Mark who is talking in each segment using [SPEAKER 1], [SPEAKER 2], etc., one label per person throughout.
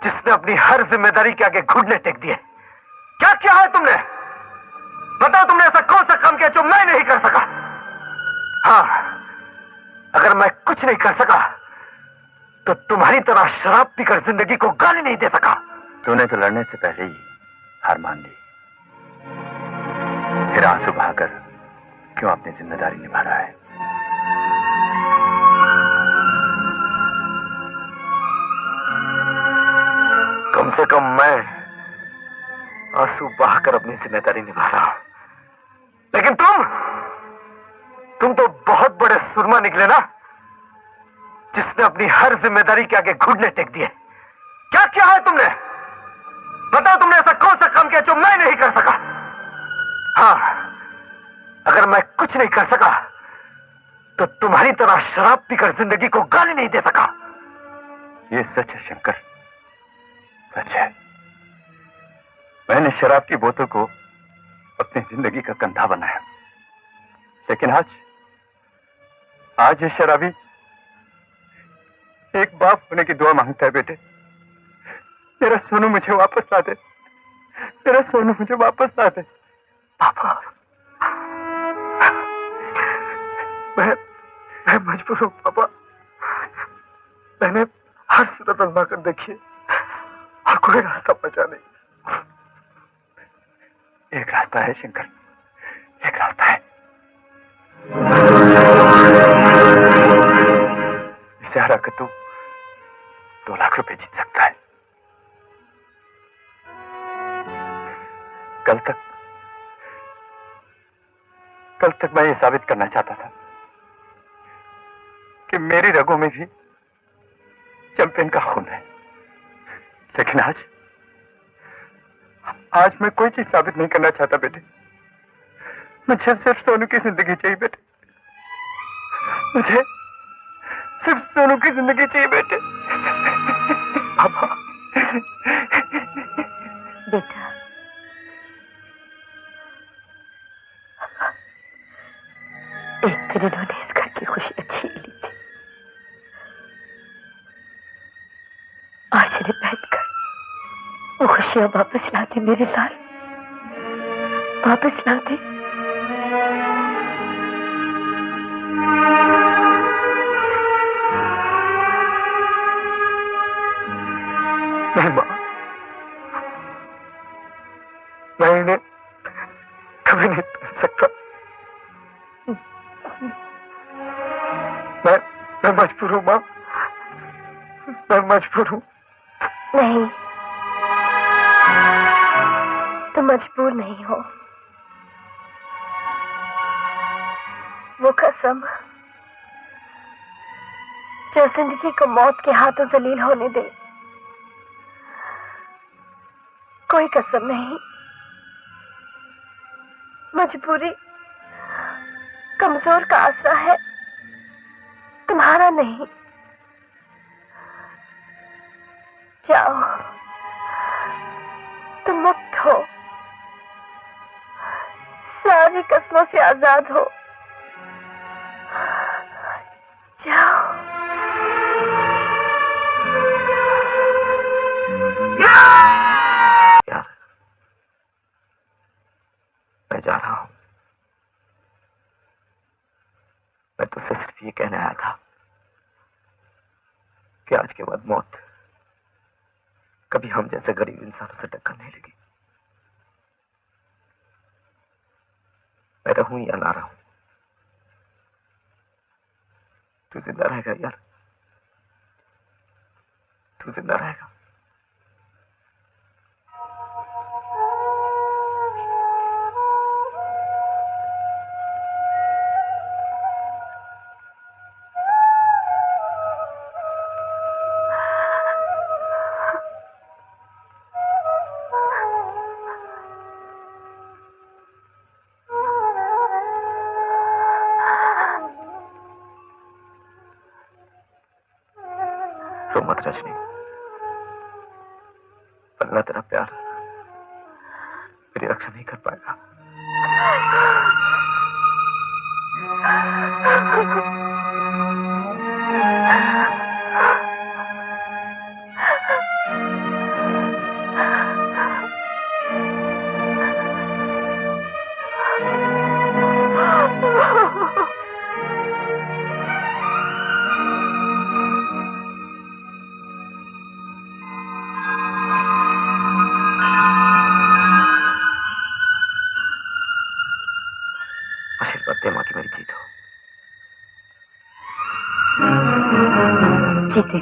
[SPEAKER 1] जिसने अपनी हर जिम्मेदारी के आगे घुटने टेक दिए। क्या किया है तुमने? बताओ, तुमने ऐसा कौन सा काम किया जो मैं नहीं कर सका? हाँ, अगर मैं कुछ नहीं कर सका तो तुम्हारी तरह शराब पीकर जिंदगी को गाली नहीं दे सका।
[SPEAKER 2] तूने तो लड़ने से पहले ही हार मान ली, फिर आंसू बहाकर क्यों अपनी जिम्मेदारी निभा रहा है?
[SPEAKER 1] कम से कम मैं आंसू बहाकर अपनी जिम्मेदारी निभा रहा हूं, लेकिन तुम तो बहुत बड़े सुरमा निकले ना, जिसने अपनी हर जिम्मेदारी के आगे घुटने टेक दिए। क्या किया है तुमने? बताओ, तुमने ऐसा कौन सा काम किया जो मैं नहीं कर सका? हाँ, अगर मैं कुछ नहीं कर सका तो तुम्हारी तरह शराब पीकर जिंदगी को गाली नहीं दे सका।
[SPEAKER 2] ये सच है शंकर, सच है। मैंने शराब की बोतल को अपनी जिंदगी का कंधा बनाया, लेकिन आज ये शराबी एक बाप होने की दुआ मांगता है। बेटे, मेरा सोनू मुझे वापस ला दे, मेरा सोनू मुझे वापस ला दे।
[SPEAKER 1] पापा, मैं मजबूर हूं पापा। मैंने हर सूरत आजमा कर देखी और कोई रास्ता बचा नहीं।
[SPEAKER 2] एक रास्ता है शंकर, एक रास्ता है। इसे हरा कर तू 2 लाख रुपए जीत सकता है। कल तक मैं ये साबित करना चाहता था कि मेरी रगों में भी चैंपियन का खून है, लेकिन आज मैं कोई चीज साबित नहीं करना चाहता। बेटे, मुझे सिर्फ सोनू की जिंदगी चाहिए। बेटे, मुझे सिर्फ सोनू की जिंदगी चाहिए। बेटे,
[SPEAKER 1] पापा।
[SPEAKER 3] बेटा, एक दिन इन्होंने इस घर की खुशियां छीन ली थी। आज इन्हें बैठकर वो खुशियां वापस ला दे मेरे लाल, वापस ला दे।
[SPEAKER 1] नहीं मां, मैं इन्हें कभी नहीं पहन सकता। मैं मजबूर हूं मां, मैं मजबूर हूं।
[SPEAKER 3] नहीं, तुम मजबूर नहीं हो। वो कसम जो जिंदगी को मौत के हाथों जलील होने दे, कोई कसम नहीं। मजबूरी कमजोर का आसरा है, तुम्हारा नहीं। जाओ, तुम मुक्त हो, सारी कस्मों से आजाद हो। जाओ।
[SPEAKER 1] यार, मैं जा रहा हूं। मैं तुझसे सिर्फ ये कहने आया था कि आज के बाद मौत कभी हम जैसे गरीब इंसानों से टक्कर नहीं लगी। मैं रहूं या ना रहूं, तू जिंदा रहेगा यार, तू जिंदा रहेगा। रो मत रजनी, वरना तेरा प्यार मेरी रक्षा नहीं कर पाएगा।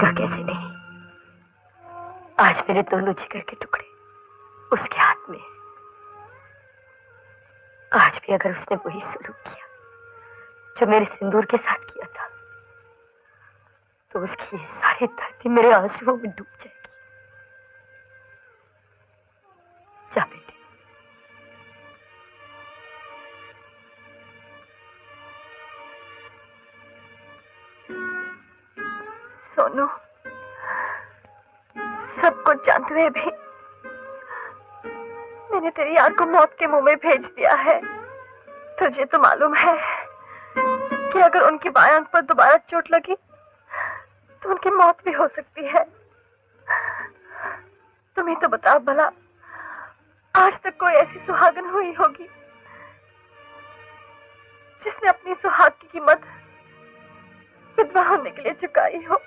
[SPEAKER 3] भूलेगा कैसे नहीं। आज मेरे दोनों जिगर के टुकड़े उसके हाथ में हैं। आज भी अगर उसने वही सलूक किया जो मेरे सिंदूर के साथ किया था, तो उसकी ये सारी धरती मेरे आंसुओं में डूब जाएगी। जा बेटे। सोनू, सब कुछ जानते हुए भी मैंने तेरी यार को मौत के मुंह में भेज दिया है। तुझे तो मालूम है कि अगर उनकी बाएं आंख पर दोबारा चोट लगी तो उनकी मौत भी हो सकती है। तुम ही तो बताओ भला, आज तक कोई ऐसी सुहागन हुई होगी जिसने अपनी सुहाग की कीमत विधवा होने के लिए चुकाई हो।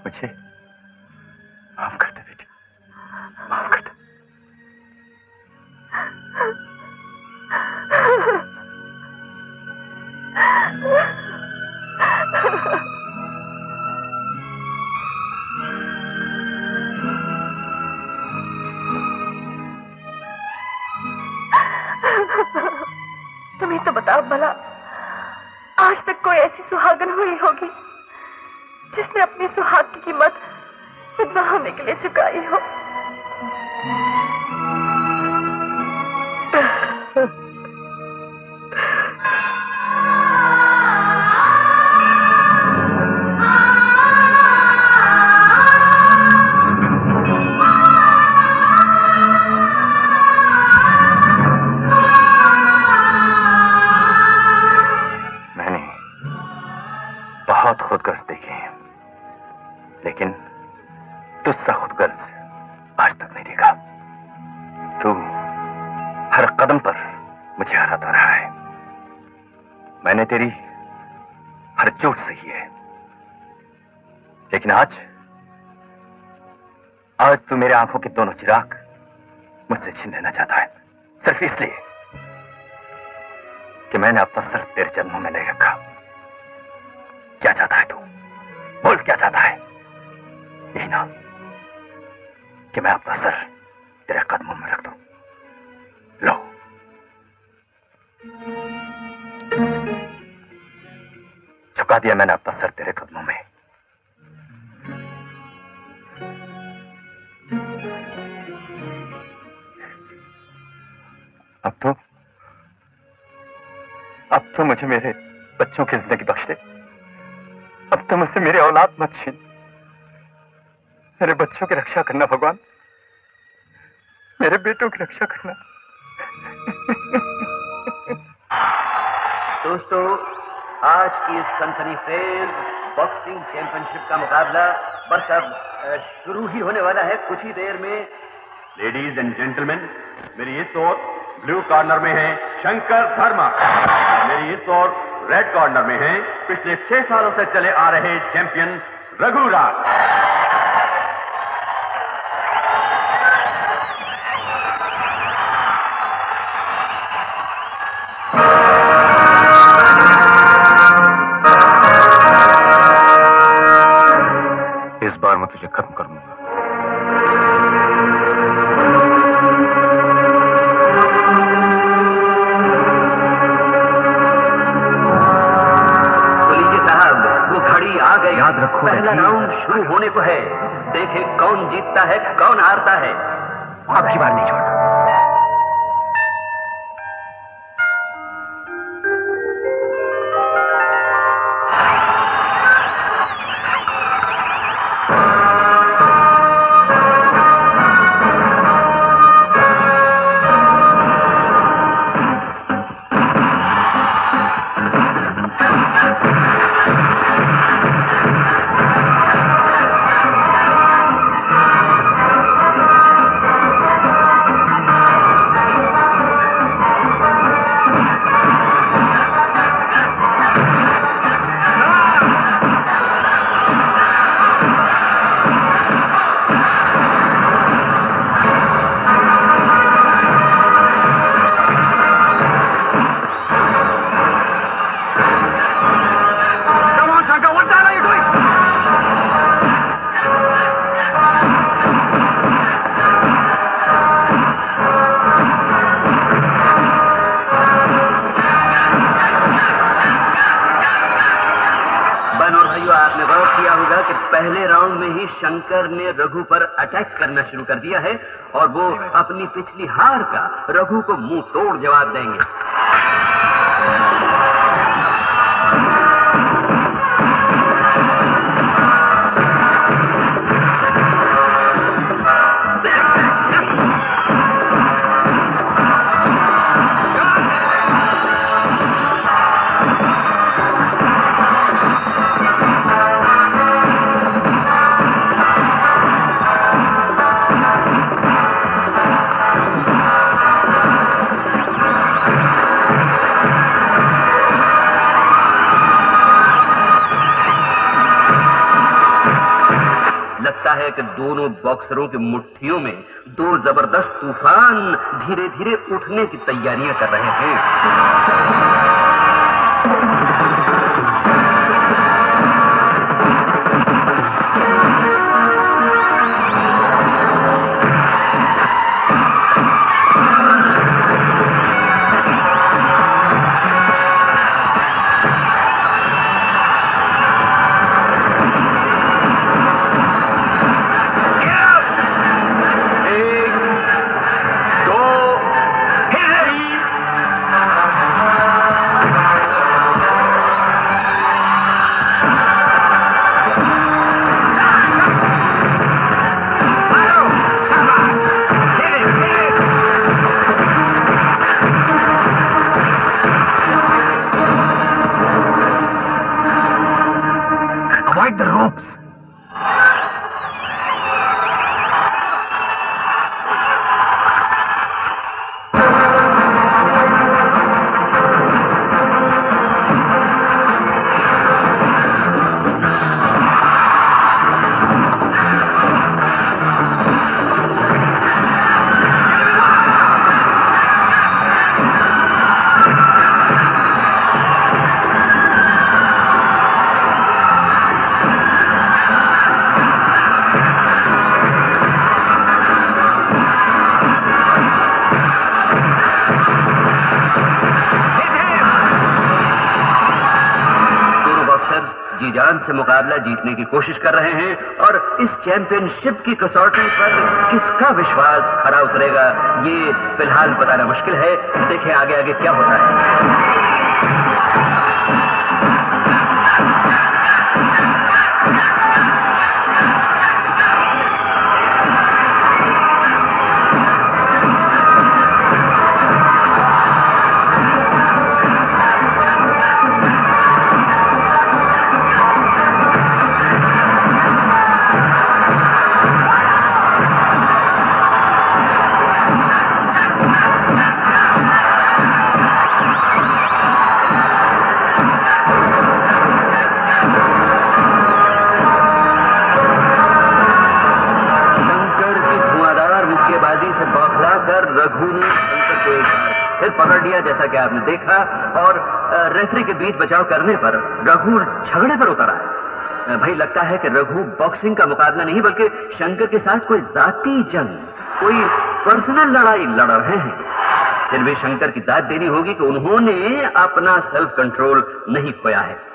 [SPEAKER 2] मुझे माफ कर दे बेटी, माफ कर दे।
[SPEAKER 3] तुम ही तो बताओ भला, आज तक कोई ऐसी सुहागन हुई होगी जिसने अपनी सुहाग की कीमत विधवा होने के लिए चुकाई हो।
[SPEAKER 2] मैंने बहुत खुदगर्ज देखे हैं, लेकिन तुझसा खुदगर्ज आज तक नहीं देखा। तू हर कदम पर मुझे हराता रहा है। मैंने तेरी हर चोट सही है, लेकिन आज तू मेरे आंखों के दोनों चिराग मुझसे छीन लेना चाहता है, सिर्फ इसलिए कि मैंने अपना सर तेरे चरणों में नहीं रखा। क्या चाहता है तू? बोल, क्या चाहता है? यही ना कि मैं अपना सर तेरे कदमों में रख दूं। लो, झुका दिया मैंने अपना सर तेरे कदमों में। अब तो मुझे मेरे बच्चों की जिंदगी बख्श दे। अब तो मुझसे मेरी औलाद मत छीन। मेरे बच्चों की रक्षा करना भगवान, मेरे बेटों की रक्षा करना।
[SPEAKER 4] दोस्तों, आज की इस सनसनीखेज बॉक्सिंग चैंपियनशिप का मुकाबला बस अब शुरू ही होने वाला है कुछ ही देर में।
[SPEAKER 5] लेडीज एंड जेंटलमैन, मेरी इस ओर ब्लू कॉर्नर में है शंकर धर्मा, मेरी इस ओर रेड कॉर्नर में है पिछले 6 सालों से चले आ रहे चैंपियन रघुराज।
[SPEAKER 2] इस बार मैं तुझे खत्म कर दूंगा।
[SPEAKER 4] याद रखो, पहला राउंड शुरू होने को है। देखे कौन जीतता है, कौन हारता है।
[SPEAKER 2] अब की बार नहीं छोड़ना।
[SPEAKER 4] ही शंकर ने रघु पर अटैक करना शुरू कर दिया है और वो अपनी पिछली हार का रघु को मुंह तोड़ जवाब देंगे। लगता है कि दोनों बॉक्सरों की मुट्ठियों में दो जबरदस्त तूफान धीरे धीरे उठने की तैयारियां कर रहे हैं।
[SPEAKER 1] Avoid the ropes.
[SPEAKER 4] जी जान से मुकाबला जीतने की कोशिश कर रहे हैं और इस चैंपियनशिप की कसौटी पर किसका विश्वास खरा उतरेगा ये फिलहाल बताना मुश्किल है। देखें आगे आगे क्या होता है। रघु ने शंकर को एक बार फिर पकड़ लिया जैसा कि आपने देखा और रेफरी के बीच बचाव करने पर रघु झगड़े पर उतरा है। भाई लगता है कि रघु बॉक्सिंग का मुकाबला नहीं बल्कि शंकर के साथ कोई जाती जंग कोई पर्सनल लड़ाई लड़ रहे हैं। फिर भी शंकर की दाद देनी होगी कि उन्होंने अपना सेल्फ कंट्रोल नहीं खोया है।